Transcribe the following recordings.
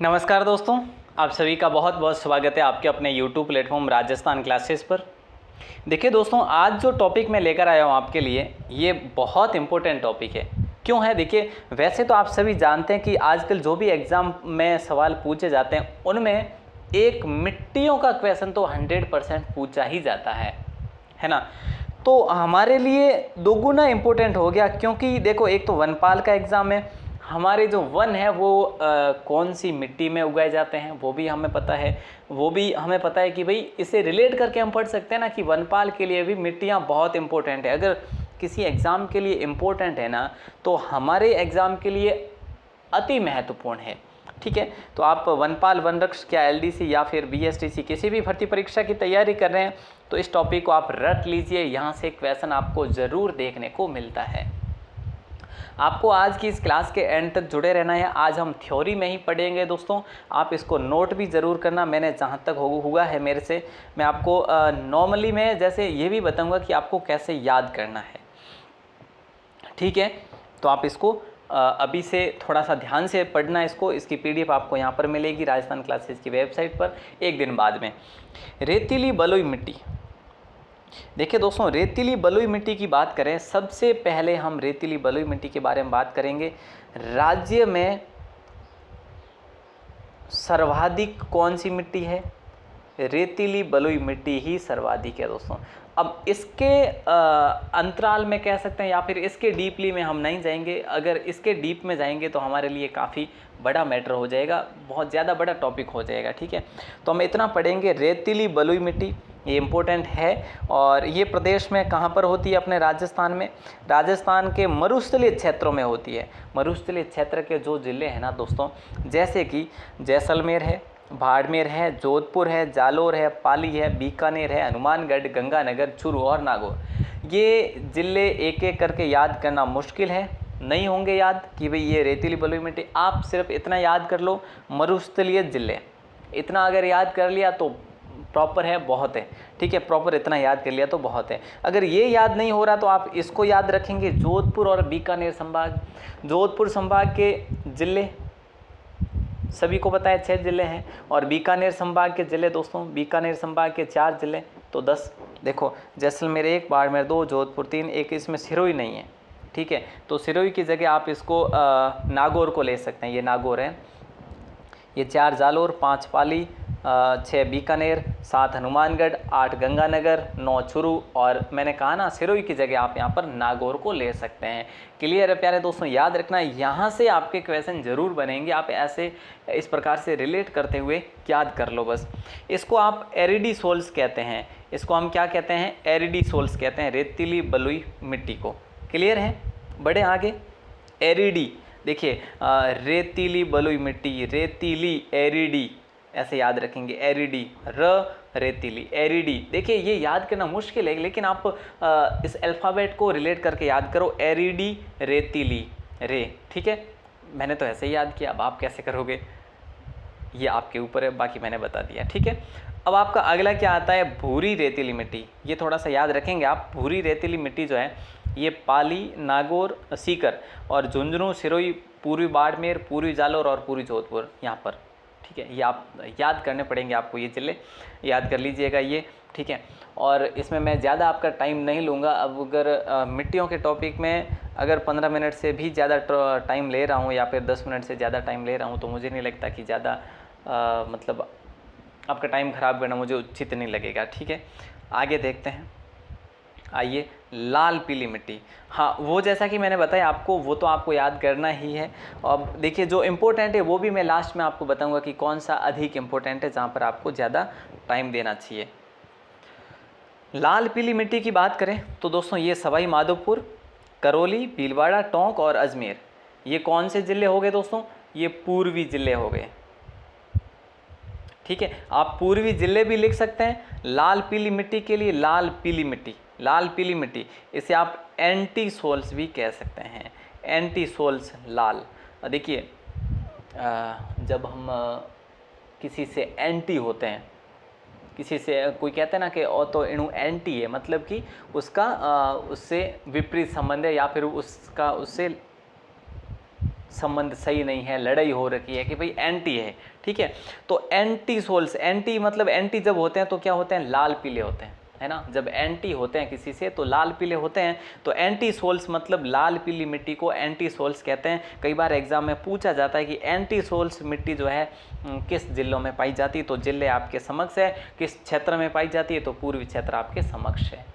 नमस्कार दोस्तों, आप सभी का बहुत बहुत स्वागत है आपके अपने YouTube प्लेटफॉर्म राजस्थान क्लासेस पर। देखिए दोस्तों, आज जो टॉपिक मैं लेकर आया हूँ आपके लिए, ये बहुत इम्पोर्टेंट टॉपिक है। क्यों है? देखिए, वैसे तो आप सभी जानते हैं कि आजकल जो भी एग्ज़ाम में सवाल पूछे जाते हैं उनमें एक मिट्टियों का क्वेश्चन तो 100% पूछा ही जाता है ना। तो हमारे लिए दोगुना इम्पोर्टेंट हो गया, क्योंकि देखो, एक तो वनपाल का एग्ज़ाम है। हमारे जो वन है वो कौन सी मिट्टी में उगाए जाते हैं वो भी हमें पता है। वो भी हमें पता है कि भाई इसे रिलेट करके हम पढ़ सकते हैं ना कि वनपाल के लिए भी मिट्टियाँ बहुत इंपॉर्टेंट है। अगर किसी एग्ज़ाम के लिए इम्पोर्टेंट है ना, तो हमारे एग्ज़ाम के लिए अति महत्वपूर्ण है। ठीक है, तो आप वनपाल, वनरक्षक या एलडीसी या फिर बीएसटीसी किसी भी भर्ती परीक्षा की तैयारी कर रहे हैं तो इस टॉपिक को आप रट लीजिए। यहाँ से क्वेश्चन आपको ज़रूर देखने को मिलता है। आपको आज की इस क्लास के एंड तक जुड़े रहना है। आज हम थ्योरी में ही पढ़ेंगे दोस्तों, आप इसको नोट भी ज़रूर करना। मैंने जहाँ तक हुआ है मेरे से, मैं आपको नॉर्मली मैं जैसे ये भी बताऊँगा कि आपको कैसे याद करना है। ठीक है, तो आप इसको अभी से थोड़ा सा ध्यान से पढ़ना। इसकी पीडीएफ आपको यहाँ पर मिलेगी राजस्थान क्लासेस की वेबसाइट पर एक दिन बाद में। रेतीली बलुई मिट्टी। देखिए दोस्तों, रेतीली बलुई मिट्टी की बात करें, सबसे पहले हम रेतीली बलुई मिट्टी के बारे में बात करेंगे। राज्य में सर्वाधिक कौन सी मिट्टी है? रेतीली बलुई मिट्टी ही सर्वाधिक है दोस्तों। अब इसके अंतराल में कह सकते हैं या फिर इसके डीपली में हम नहीं जाएंगे। अगर इसके डीप में जाएंगे तो हमारे लिए काफ़ी बड़ा मैटर हो जाएगा, बहुत ज़्यादा बड़ा टॉपिक हो जाएगा। ठीक है, तो हम इतना पढ़ेंगे। रेतीली बलुई मिट्टी ये इम्पोर्टेंट है और ये प्रदेश में कहाँ पर होती है? अपने राजस्थान में। राजस्थान के मरुस्थलीय क्षेत्रों में होती है। मरुस्थलीय क्षेत्र के जो ज़िले हैं ना दोस्तों, जैसे कि जैसलमेर है, बाड़मेर है, जोधपुर है, जालोर है, पाली है, बीकानेर है, हनुमानगढ़, गंगानगर, चूरू और नागौर। ये ज़िले एक एक करके याद करना मुश्किल है, नहीं होंगे याद कि भाई ये रेतीली बलुई मिट्टी। आप सिर्फ इतना याद कर लो, मरुस्थलीय ज़िले, इतना अगर याद कर लिया तो प्रॉपर है, बहुत है। ठीक है, प्रॉपर इतना याद कर लिया तो बहुत है। अगर ये याद नहीं हो रहा तो आप इसको याद रखेंगे, जोधपुर और बीकानेर संभाग। जोधपुर संभाग के ज़िले सभी को पता है 6 ज़िले हैं, और बीकानेर संभाग के ज़िले दोस्तों, बीकानेर संभाग के 4 ज़िले तो 10। देखो, जैसलमेर 1, बाड़मेर 2, जोधपुर 3, एक इसमें सिरोही नहीं है। ठीक है, तो सिरोही की जगह आप इसको नागौर को ले सकते हैं। ये नागौर है। ये 4 जालोर, 5 पाली, 6 बीकानेर, 7 हनुमानगढ़, 8 गंगानगर, 9 चूरू और मैंने कहा ना सिरोही की जगह आप यहाँ पर नागौर को ले सकते हैं। क्लियर है प्यारे दोस्तों? याद रखना, यहाँ से आपके क्वेश्चन जरूर बनेंगे। आप ऐसे इस प्रकार से रिलेट करते हुए याद कर लो बस। इसको आप एरिडी सोल्स कहते हैं। इसको हम क्या कहते हैं? एरिडी सोल्स कहते हैं, रेतीली बलुई मिट्टी को। क्लियर है? बढ़े आगे। एरिडी, देखिए रेतीली बलुई मिट्टी, रेतीली, एरिडी, ऐसे याद रखेंगे। एरिडी, रेतीली, एरिडी। देखिए ये याद करना मुश्किल है, लेकिन आप इस अल्फ़ाबेट को रिलेट करके याद करो। एरिडी, रेतीली, रे। ठीक है, मैंने तो ऐसे ही याद किया, अब आप कैसे करोगे ये आपके ऊपर है, बाकी मैंने बता दिया। ठीक है, अब आपका अगला क्या आता है? भूरी रेतीली मिट्टी। ये थोड़ा सा याद रखेंगे आप। भूरी रेतीली मिट्टी जो है ये पाली, नागौर, सीकर और झुंझुनू, सिरोही, पूर्वी बाड़मेर, पूर्वी जालोर और पूर्वी जोधपुर यहाँ पर। ठीक है, ये आप याद करने पड़ेंगे आपको, ये ज़िले याद कर लीजिएगा ये। ठीक है, और इसमें मैं ज़्यादा आपका टाइम नहीं लूँगा। अब अगर मिट्टियों के टॉपिक में अगर 15 मिनट से भी ज़्यादा टाइम ले रहा हूँ या फिर 10 मिनट से ज़्यादा टाइम ले रहा हूँ तो मुझे नहीं लगता कि ज़्यादा मतलब आपका टाइम ख़राब करना मुझे उचित नहीं लगेगा। ठीक है, आगे देखते हैं। आइए, लाल पीली मिट्टी। हाँ, वो जैसा कि मैंने बताया आपको, वो तो आपको याद करना ही है। अब देखिए, जो इम्पोर्टेंट है वो भी मैं लास्ट में आपको बताऊंगा कि कौन सा अधिक इम्पोर्टेंट है, जहाँ पर आपको ज़्यादा टाइम देना चाहिए। लाल पीली मिट्टी की बात करें तो दोस्तों ये सवाई माधोपुर, करौली, भीलवाड़ा, टोंक और अजमेर, ये कौन से ज़िले हो गए दोस्तों? ये पूर्वी ज़िले हो गए। ठीक है, आप पूर्वी ज़िले भी लिख सकते हैं। लाल पीली मिट्टी के लिए लाल पीली मिट्टी, लाल पीली मिट्टी, इसे आप एंटी सोल्स भी कह सकते हैं। एंटी सोल्स लाल। देखिए जब हम किसी से एंटी होते हैं, किसी से कोई कहते हैं ना कि ओ तो इणु एंटी है, मतलब कि उसका उससे विपरीत संबंध है या फिर उसका उससे संबंध सही नहीं है, लड़ाई हो रखी है कि भाई एंटी है, ठीक है। तो एंटी सोल्स, एंटी मतलब एंटी जब होते हैं तो क्या होते हैं, लाल पीले होते हैं, है ना। जब एंटी होते हैं किसी से तो लाल पीले होते हैं। तो एंटी सोल्स मतलब लाल पीली मिट्टी को एंटी सोल्स कहते हैं। कई बार एग्जाम में पूछा जाता है कि एंटी सोल्स मिट्टी जो है किस जिलों में पाई जाती है, तो जिले आपके समक्ष है। किस क्षेत्र में पाई जाती है, तो पूर्वी क्षेत्र आपके समक्ष है।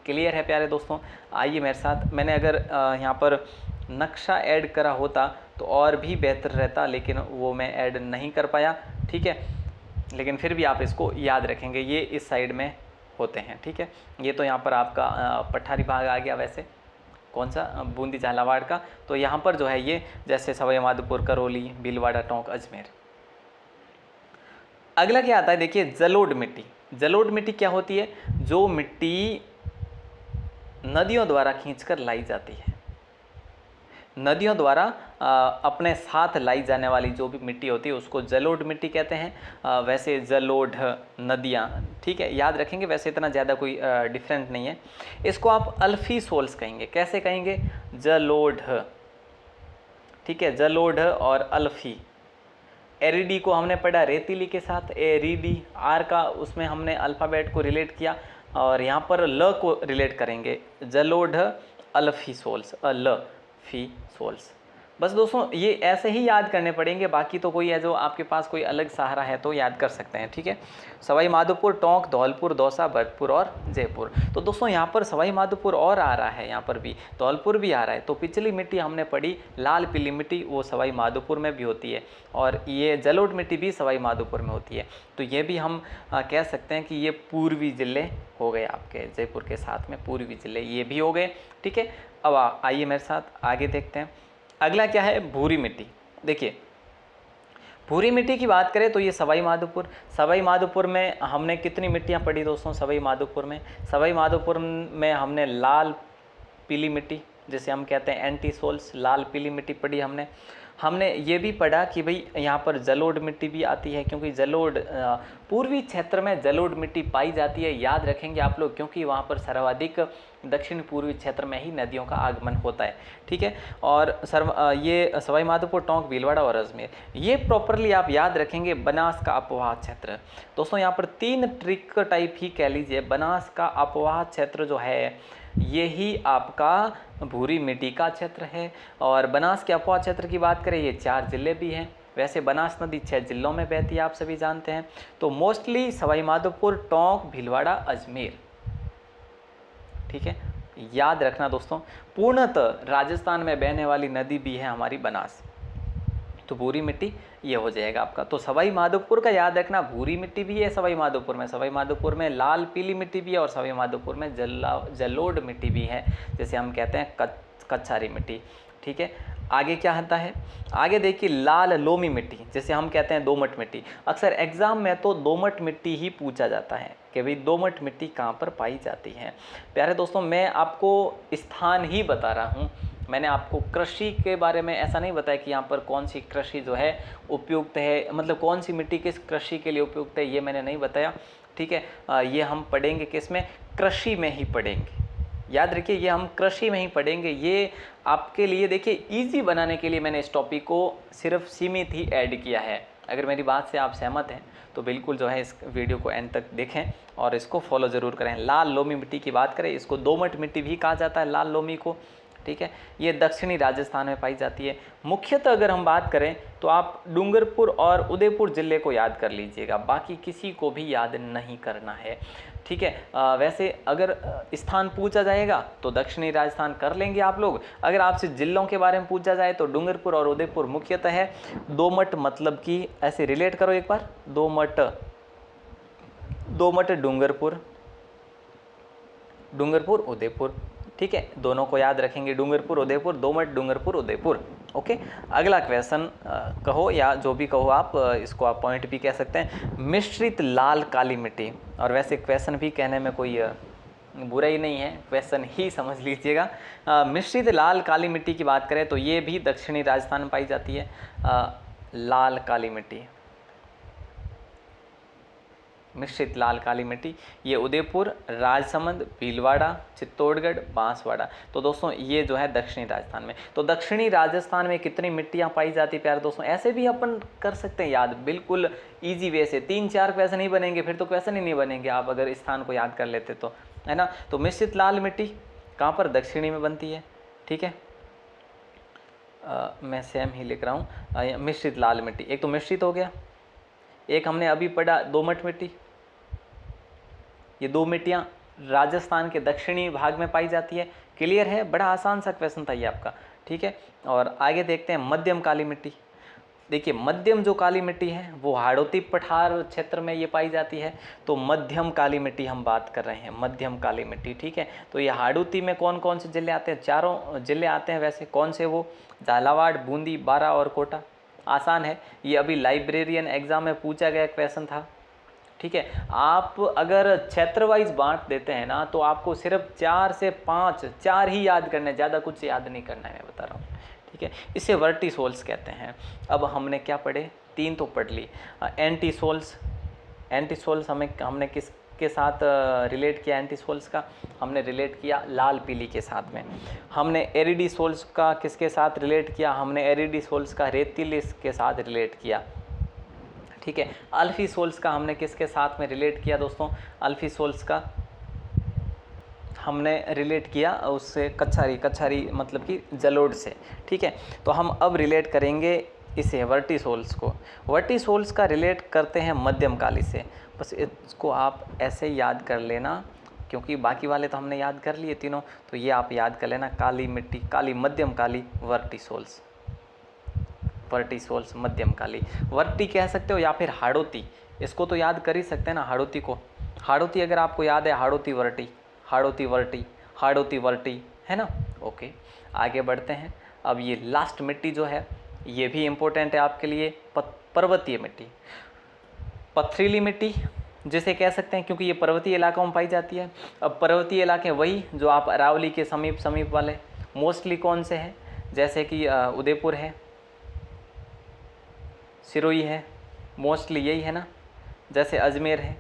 क्लियर है प्यारे दोस्तों। आइए मेरे साथ, मैंने अगर यहाँ पर नक्शा ऐड करा होता तो और भी बेहतर रहता, लेकिन वो मैं ऐड नहीं कर पाया, ठीक है। लेकिन फिर भी आप इसको याद रखेंगे, ये इस साइड में होते हैं, ठीक है। ये तो यहाँ पर आपका पठारी भाग आ गया, वैसे कौन सा, बूंदी झालावाड़ का। तो यहाँ पर जो है ये जैसे सवाई माधोपुर, करौली, भीलवाड़ा, टोंक, अजमेर। अगला क्या आता है, देखिए जलोढ़ मिट्टी। जलोढ़ मिट्टी क्या होती है, जो मिट्टी नदियों द्वारा खींचकर लाई जाती है। नदियों द्वारा अपने साथ लाई जाने वाली जो भी मिट्टी होती है उसको जलोढ़ मिट्टी कहते हैं। वैसे जलोढ़ नदियाँ, ठीक है, याद रखेंगे, वैसे इतना ज़्यादा कोई डिफरेंट नहीं है। इसको आप अल्फी सोल्स कहेंगे। कैसे कहेंगे, जलोढ़, ठीक है, जलोढ़ और अल्फी। एरिडी को हमने पढ़ा रेतीली के साथ, एरिडी, आर का उसमें हमने अल्फ़ाबेट को रिलेट किया, और यहाँ पर ल को रिलेट करेंगे, जलोढ़ अल्फी सोल्स, अल्फी सोल्स। बस दोस्तों ये ऐसे ही याद करने पड़ेंगे, बाकी तो कोई है जो आपके पास कोई अलग सहारा है तो याद कर सकते हैं, ठीक है। सवाई माधोपुर, टोंक, धौलपुर, दौसा, भरतपुर और जयपुर। तो दोस्तों यहाँ पर सवाई माधोपुर और आ रहा है, यहाँ पर भी धौलपुर भी आ रहा है। तो पिछली मिट्टी हमने पढ़ी लाल पीली मिट्टी, वो सवाई माधोपुर में भी होती है, और ये जलोढ़ मिट्टी भी सवाई माधोपुर में होती है। तो ये भी हम कह सकते हैं कि ये पूर्वी जिले हो गए आपके, जयपुर के साथ में पूर्वी जिले ये भी हो गए, ठीक है। अब आइए मेरे साथ आगे देखते हैं। अगला क्या है, भूरी मिट्टी। देखिए भूरी मिट्टी की बात करें तो ये सवाई माधोपुर, सवाई माधोपुर में हमने कितनी मिट्टियाँ पढ़ी दोस्तों, सवाई माधोपुर में हमने लाल पीली मिट्टी, जिसे हम कहते हैं एंटी सोल्स, लाल पीली मिट्टी पढ़ी हमने ये भी पढ़ा कि भाई यहाँ पर जलोढ़ मिट्टी भी आती है, क्योंकि जलोढ़ पूर्वी क्षेत्र में जलोढ़ मिट्टी पाई जाती है, याद रखेंगे आप लोग, क्योंकि वहाँ पर सर्वाधिक दक्षिण पूर्वी क्षेत्र में ही नदियों का आगमन होता है, ठीक है। और ये सवाई माधोपुर, टोंक, भीलवाड़ा और अजमेर, ये प्रॉपरली आप याद रखेंगे। बनास का अपवाह क्षेत्र, दोस्तों यहाँ पर 3 ट्रिक टाइप ही कह लीजिए। बनास का अपवाह क्षेत्र जो है यही आपका भूरी मिट्टी का क्षेत्र है। और बनास के अपवाह क्षेत्र की बात करें, ये 4 जिले भी हैं। वैसे बनास नदी 6 जिलों में बहती है, आप सभी जानते हैं। तो मोस्टली सवाई माधोपुर, टोंक, भीलवाड़ा, अजमेर, ठीक है, याद रखना दोस्तों। पूर्णतः राजस्थान में बहने वाली नदी भी है हमारी बनास। तो भूरी मिट्टी ये हो जाएगा आपका। तो सवाई माधोपुर का याद रखना, भूरी मिट्टी भी है सवाई माधोपुर में लाल पीली मिट्टी भी है, और सवाई माधोपुर में जलोढ़ मिट्टी भी है, जैसे हम कहते हैं कच्छारी मिट्टी, ठीक है। आगे क्या आता है, आगे देखिए लाल लोमी मिट्टी, जैसे हम कहते हैं दोमट मिट्टी। अक्सर एग्जाम में तो दोमट मिट्टी ही पूछा जाता है कि भाई दोमट मिट्टी कहाँ पर पाई जाती है। प्यारे दोस्तों मैं आपको स्थान ही बता रहा हूँ, मैंने आपको कृषि के बारे में ऐसा नहीं बताया कि यहाँ पर कौन सी कृषि जो है उपयुक्त है, मतलब कौन सी मिट्टी किस कृषि के लिए उपयुक्त है, ये मैंने नहीं बताया, ठीक है। ये हम पढ़ेंगे किस में, कृषि में ही पढ़ेंगे, याद रखिए, ये हम कृषि में ही पढ़ेंगे। ये आपके लिए देखिए इजी बनाने के लिए मैंने इस टॉपिक को सिर्फ सीमित ही ऐड किया है। अगर मेरी बात से आप सहमत हैं तो बिल्कुल जो है इस वीडियो को एंड तक देखें और इसको फॉलो ज़रूर करें। लाल लोमी मिट्टी की बात करें, इसको दोमट मिट्टी भी कहा जाता है लाल लोमी को, ठीक है। ये दक्षिणी राजस्थान में पाई जाती है। मुख्यतः अगर हम बात करें तो आप डूंगरपुर और उदयपुर ज़िले को याद कर लीजिएगा, बाकी किसी को भी याद नहीं करना है, ठीक है। वैसे अगर स्थान पूछा जाएगा तो दक्षिणी राजस्थान कर लेंगे आप लोग। अगर आपसे जिलों के बारे में पूछा जाए तो डूंगरपुर और उदयपुर मुख्यतः है। दोमट मतलब कि ऐसे रिलेट करो एक बार, दोमट डूंगरपुर उदयपुर, ठीक है, दोनों को याद रखेंगे, डूंगरपुर उदयपुर, दोमट डूंगरपुर उदयपुर, ओके। अगला क्वेश्चन कहो या जो भी कहो आप, इसको आप पॉइंट भी कह सकते हैं, मिश्रित लाल काली मिट्टी। और वैसे क्वेश्चन भी कहने में कोई बुरा ही नहीं है, क्वेश्चन ही समझ लीजिएगा। मिश्रित लाल काली मिट्टी की बात करें तो ये भी दक्षिणी राजस्थान में पाई जाती है। लाल काली मिट्टी, मिश्रित लाल काली मिट्टी, ये उदयपुर, राजसमंद, भीलवाड़ा, चित्तौड़गढ़, बांसवाड़ा। तो दोस्तों ये जो है दक्षिणी राजस्थान में। तो दक्षिणी राजस्थान में कितनी मिट्टियां पाई जाती है प्यारे दोस्तों, ऐसे भी अपन कर सकते हैं याद, बिल्कुल इजी वे से। 3-4 क्वेश्चन नहीं बनेंगे, फिर तो क्वेश्चन ही नहीं बनेंगे आप अगर स्थान को याद कर लेते तो, है ना। तो मिश्रित लाल मिट्टी कहाँ पर, दक्षिणी में बनती है, ठीक है। मैं सेम ही लिख रहा हूँ, मिश्रित लाल मिट्टी, एक तो मिश्रित हो गया, एक हमने अभी पढ़ा दोमट मिट्टी। ये दो मिट्टियाँ राजस्थान के दक्षिणी भाग में पाई जाती है। क्लियर है, बड़ा आसान सा क्वेश्चन था ये आपका, ठीक है। और आगे देखते हैं मध्यम काली मिट्टी। देखिए मध्यम जो काली मिट्टी है वो हाड़ौती पठार क्षेत्र में ये पाई जाती है। तो मध्यम काली मिट्टी हम बात कर रहे हैं, मध्यम काली मिट्टी, ठीक है। तो ये हाड़ौती में कौन कौन से जिले आते हैं, 4 जिले आते हैं वैसे, कौन से वो, झालावाड़, बूंदी, बारा और कोटा। आसान है, ये अभी लाइब्रेरियन एग्जाम में पूछा गया क्वेश्चन था, ठीक है। आप अगर क्षेत्र वाइज बांट देते हैं ना तो आपको सिर्फ 4 से 5, 4 ही याद करना है, ज़्यादा कुछ याद नहीं करना है, मैं बता रहा हूँ, ठीक है। इसे वर्टिसोल्स कहते हैं। अब हमने क्या पढ़े, 3 तो पढ़ ली। एंटीसोल्स, एंटीसोल्स हमने किसके साथ रिलेट किया, एंटीसोल्स का हमने रिलेट किया लाल पीली के साथ में। हमने एरिडीसोल्स का किसके साथ रिलेट किया, हमने एरिडीसोल्स का रेतीली के साथ रिलेट किया, ठीक है। अल्फीसोल्स का हमने किसके साथ में रिलेट किया दोस्तों, अल्फीसोल्स का हमने रिलेट किया उससे कच्छारी मतलब कि जलोढ़ से, ठीक है। तो हम अब रिलेट करेंगे इसे वर्टिसोल्स को। वर्टिसोल्स का रिलेट करते हैं मध्यम काली से, बस इसको आप ऐसे याद कर लेना, क्योंकि बाकी वाले तो हमने याद कर लिए तीनों, तो ये आप याद कर लेना, काली मिट्टी, काली मध्यम काली, वर्टिसोल्स, वर्टिसोल्स मध्यम काली। वर्टी कह सकते हो या फिर हाड़ौती, इसको तो याद कर ही सकते हैं ना, हाड़ौती को। हाड़ौती अगर आपको याद है, हाड़ौती वर्टी, हाड़ौती वर्टी, हाड़ौती वर्टी, है ना। ओके, आगे बढ़ते हैं। अब ये लास्ट मिट्टी जो है ये भी इम्पोर्टेंट है आपके लिए, पर्वतीय मिट्टी, पथरीली मिट्टी जिसे कह सकते हैं, क्योंकि ये पर्वतीय इलाकों में पाई जाती है। अब पर्वतीय इलाके वही जो आप अरावली के समीप वाले, मोस्टली कौन से हैं, जैसे कि उदयपुर है, सिरोही है, मोस्टली यही है ना, जैसे अजमेर है,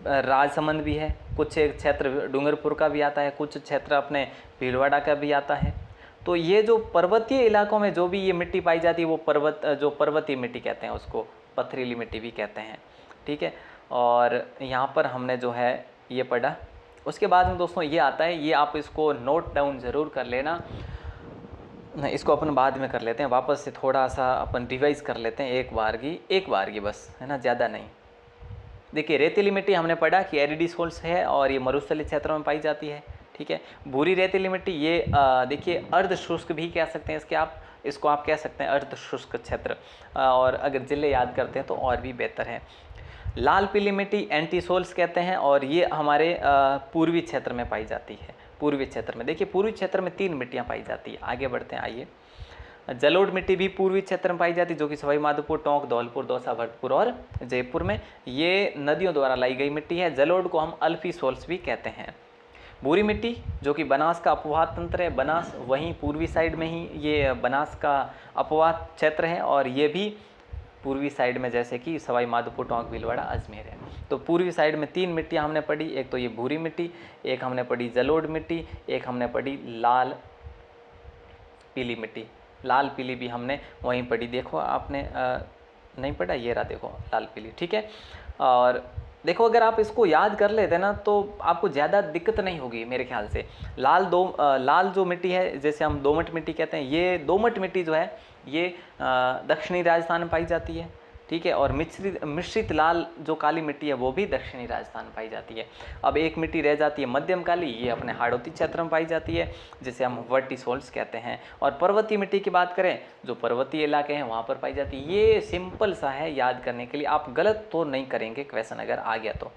राजसमंद भी है, कुछ एक क्षेत्र डूंगरपुर का भी आता है, कुछ क्षेत्र अपने भीलवाड़ा का भी आता है। तो ये जो पर्वतीय इलाकों में जो भी ये मिट्टी पाई जाती है वो पर्वतीय मिट्टी कहते हैं, उसको पथरीली मिट्टी भी कहते हैं, ठीक है। और यहाँ पर हमने जो है ये पढ़ा। उसके बाद में दोस्तों ये आता है, ये आप इसको नोट डाउन ज़रूर कर लेना, इसको अपन बाद में कर लेते हैं, वापस से थोड़ा सा अपन रिवाइज कर लेते हैं एक बार की बस, है ना, ज़्यादा नहीं। देखिए रेतीली मिट्टी हमने पढ़ा कि एरिडीसोल्स है और ये मरुस्थलीय क्षेत्रों में पाई जाती है, ठीक है। भूरी रेतीली मिट्टी ये देखिए अर्ध शुष्क भी कह सकते हैं इसको आप कह सकते हैं अर्ध शुष्क क्षेत्र, और अगर जिले याद करते हैं तो और भी बेहतर है। लाल पीली मिट्टी एंटीसोल्स कहते हैं और ये हमारे पूर्वी क्षेत्र में पाई जाती है। पूर्वी क्षेत्र में देखिए, पूर्वी क्षेत्र में 3 मिट्टियाँ पाई जाती है। आगे बढ़ते हैं, आइए। जलोढ़ मिट्टी भी पूर्वी क्षेत्र में पाई जाती है, जो कि सवाई माधोपुर, टोंक, धौलपुर, दौसा, भरतपुर और जयपुर में। ये नदियों द्वारा लाई गई मिट्टी है। जलोढ़ को हम अल्फीसोल्स भी कहते हैं। भूरी मिट्टी जो कि बनास का अपवाद तंत्र है, बनास वहीं पूर्वी साइड में ही ये बनास का अपवाद क्षेत्र है, और ये भी पूर्वी साइड में जैसे कि सवाई माधोपुर, टोंक, भीलवाड़ा, अजमेर है। तो पूर्वी साइड में 3 मिट्टियाँ हमने पढ़ी, एक तो ये भूरी मिट्टी, एक हमने पढ़ी जलोढ़ मिट्टी, एक हमने पढ़ी लाल पीली मिट्टी। लाल पीली भी हमने वहीं पढ़ी, देखो आपने नहीं पढ़ा, ये रहा देखो लाल पीली, ठीक है। और देखो अगर आप इसको याद कर लेते ना तो आपको ज़्यादा दिक्कत नहीं होगी मेरे ख्याल से। लाल जो मिट्टी है, जैसे हम दोमट मिट्टी कहते हैं, ये दोमट मिट्टी जो है ये दक्षिणी राजस्थान में पाई जाती है, ठीक है। और मिश्रित लाल जो काली मिट्टी है वो भी दक्षिणी राजस्थान में पाई जाती है। अब एक मिट्टी रह जाती है मध्यम काली, ये अपने हाड़ौती क्षेत्र में पाई जाती है, जिसे हम वर्टिसोल्स कहते हैं। और पर्वतीय मिट्टी की बात करें, जो पर्वतीय इलाके हैं वहाँ पर पाई जाती है। ये सिंपल सा है याद करने के लिए, आप गलत तो नहीं करेंगे क्वेश्चन अगर आ गया तो,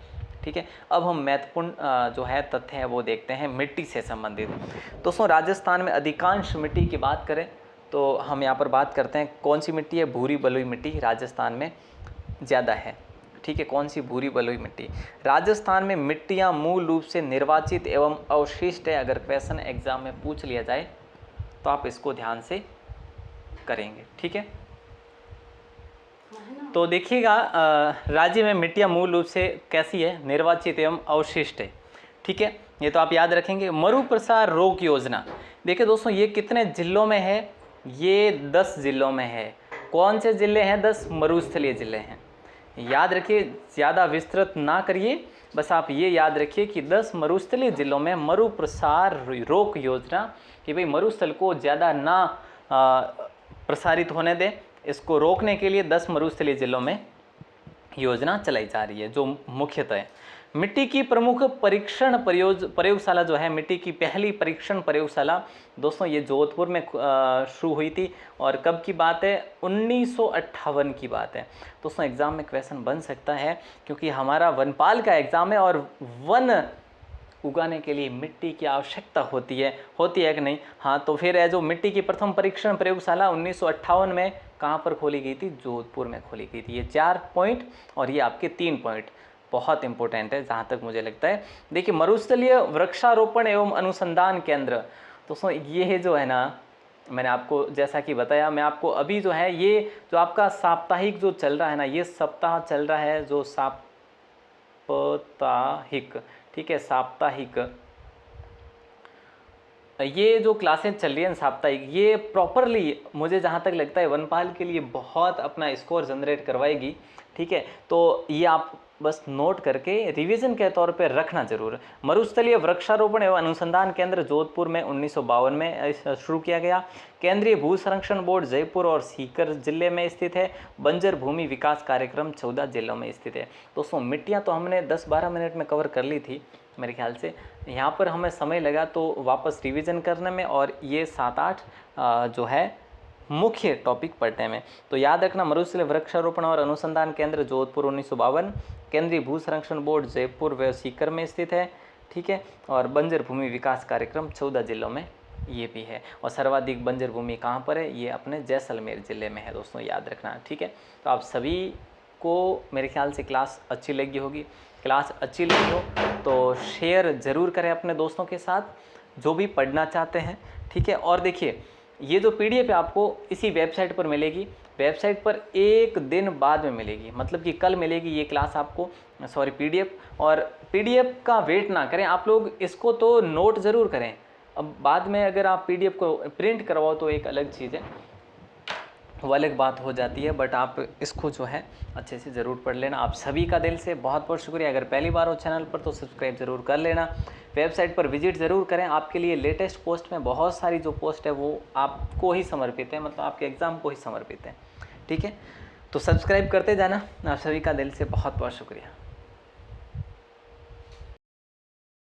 ठीक है। अब हम महत्वपूर्ण जो है तथ्य है वो देखते हैं मिट्टी से संबंधित। दोस्तों राजस्थान में अधिकांश मिट्टी की बात करें तो हम यहाँ पर बात करते हैं कौन सी मिट्टी है, भूरी बलुई मिट्टी राजस्थान में ज़्यादा है, ठीक है। कौन सी, भूरी बलुई मिट्टी। राजस्थान में मिट्टियाँ मूल रूप से निर्वाचित एवं अवशिष्ट है। अगर क्वेश्चन एग्जाम में पूछ लिया जाए तो आप इसको ध्यान से करेंगे, ठीक है। तो देखिएगा राज्य में मिट्टियाँ मूल रूप से कैसी है, निर्वाचित एवं अवशिष्ट है। ठीक है, ये तो आप याद रखेंगे। मरुप्रसार रोक योजना, देखिए दोस्तों ये कितने जिलों में है, ये 10 जिलों में है। कौन से जिले हैं? 10 मरुस्थलीय जिले हैं। याद रखिए, ज़्यादा विस्तृत ना करिए, बस आप ये याद रखिए कि 10 मरुस्थलीय जिलों में मरुप्रसार रोक योजना, कि भाई मरुस्थल को ज़्यादा ना प्रसारित होने दें, इसको रोकने के लिए 10 मरुस्थलीय जिलों में योजना चलाई जा रही है। जो मुख्यतः है मिट्टी की प्रमुख परीक्षण प्रयोगशाला जो है, मिट्टी की पहली परीक्षण प्रयोगशाला दोस्तों ये जोधपुर में शुरू हुई थी। और कब की बात है? 1958 की बात है। दोस्तों एग्ज़ाम में क्वेश्चन बन सकता है, क्योंकि हमारा वनपाल का एग्ज़ाम है और वन उगाने के लिए मिट्टी की आवश्यकता होती है कि नहीं? हाँ, तो फिर है जो मिट्टी की प्रथम परीक्षण प्रयोगशाला 1958 में कहाँ पर खोली गई थी? जोधपुर में खोली गई थी। ये 4 पॉइंट और ये आपके 3 पॉइंट बहुत इंपॉर्टेंट है जहाँ तक मुझे लगता है। देखिए मरुस्थलीय वृक्षारोपण एवं अनुसंधान केंद्र, दोस्तों ये जो है ना, मैंने आपको जैसा कि बताया, मैं आपको अभी जो है ये जो आपका साप्ताहिक जो चल रहा है ना, ये सप्ताह चल रहा है जो साप्ताहिक, ठीक है, साप्ताहिक, ये जो क्लासें चल रही हैं साप्ताहिक, ये प्रॉपरली मुझे जहाँ तक लगता है वनपाल के लिए बहुत अपना स्कोर जनरेट करवाएगी। ठीक है, तो ये आप बस नोट करके रिवीजन के तौर पे रखना जरूर। मरुस्थलीय वृक्षारोपण एवं अनुसंधान केंद्र जोधपुर में 1952 में शुरू किया गया। केंद्रीय भू संरक्षण बोर्ड जयपुर और सीकर जिले में स्थित है। बंजर भूमि विकास कार्यक्रम 14 जिलों में स्थित है। दोस्तों मिट्टियाँ तो हमने 10-12 मिनट में कवर कर ली थी मेरे ख्याल से, यहाँ पर हमें समय लगा तो वापस रिवीजन करने में और ये 7-8 जो है मुख्य टॉपिक पढ़ने में। तो याद रखना, मरुस्थलीय वृक्षारोपण और अनुसंधान केंद्र जोधपुर 1952, केंद्रीय भू संरक्षण बोर्ड जयपुर व सीकर में स्थित है। ठीक है, और बंजर भूमि विकास कार्यक्रम 14 जिलों में ये भी है। और सर्वाधिक बंजर भूमि कहाँ पर है? ये अपने जैसलमेर ज़िले में है दोस्तों, याद रखना। ठीक है, तो आप सभी को मेरे ख्याल से क्लास अच्छी लगी होगी। क्लास अच्छी लगी हो तो शेयर ज़रूर करें अपने दोस्तों के साथ जो भी पढ़ना चाहते हैं। ठीक है, और देखिए ये जो PDF है आपको इसी वेबसाइट पर मिलेगी। वेबसाइट पर 1 दिन बाद में मिलेगी, मतलब कि कल मिलेगी ये क्लास आपको, सॉरी PDF। और PDF का वेट ना करें आप लोग, इसको तो नोट ज़रूर करें। अब बाद में अगर आप PDF को प्रिंट करवाओ तो एक अलग चीज़ है, वो अलग बात हो जाती है, बट आप इसको जो है अच्छे से ज़रूर पढ़ लेना। आप सभी का दिल से बहुत बहुत शुक्रिया। अगर पहली बार हो चैनल पर तो सब्सक्राइब ज़रूर कर लेना। वेबसाइट पर विजिट ज़रूर करें, आपके लिए लेटेस्ट पोस्ट में बहुत सारी जो पोस्ट है वो आपको ही समर्पित है, मतलब आपके एग्ज़ाम को ही समर्पित है। ठीक है, तो सब्सक्राइब करते जाना। आप सभी का दिल से बहुत बहुत शुक्रिया।